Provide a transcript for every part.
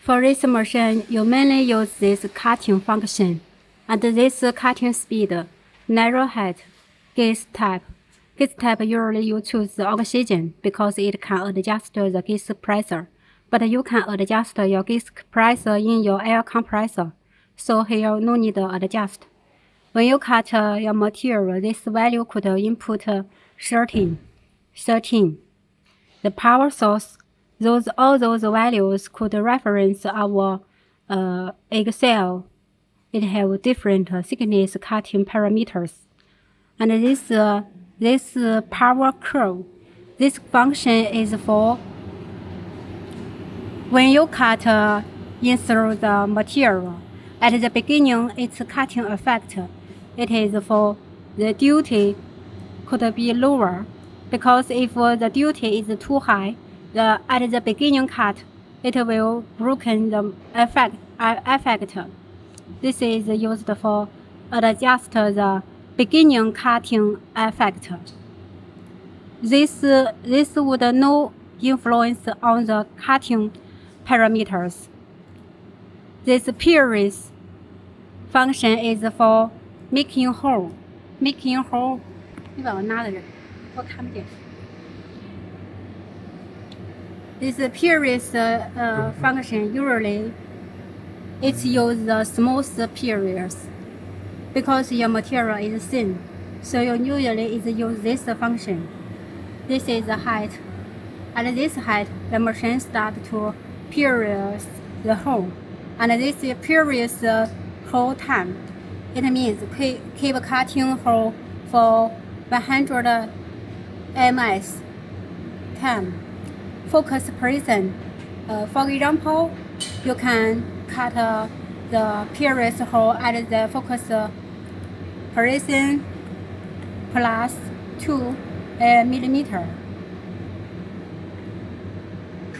For this machine, you mainly use this cutting function, and this cutting speed, narrow height, gas type. Gas type usually you choose the oxygen because it can adjust the gas pressure, but you can adjust your gas pressure in your air compressor, so here no need to adjust. When you cut your material, this value could input 13. The power source, all those values could reference our Excel. It have different thickness cutting parameters. And this power curve, this function is for when you cut in through the material. At the beginning, its cutting effect. It is for the duty could be lower, because if the duty is too high, at the beginning cut, it will broken the effect. This is used for adjust the beginning cutting effect. This would no influence on the cutting parameters. This period function is for making hole. 你把我拿在这儿，我看不见。This period function usually it's use the smooth periods because your material is thin, so you usually is use this function. This is the height. At this height, the machine start to pierce the hole, and this is pierce the whole time. It means keep cutting hole for 100 ms time. Focus precision. For example, you can cut the pierce hole at the focus precision plus 2 millimeter.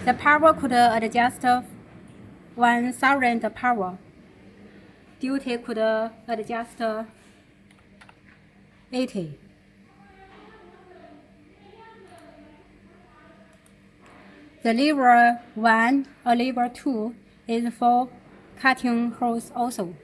The power could adjust 1000 power. Duty could adjust 80. The lever 1 or lever 2 is for cutting holes also.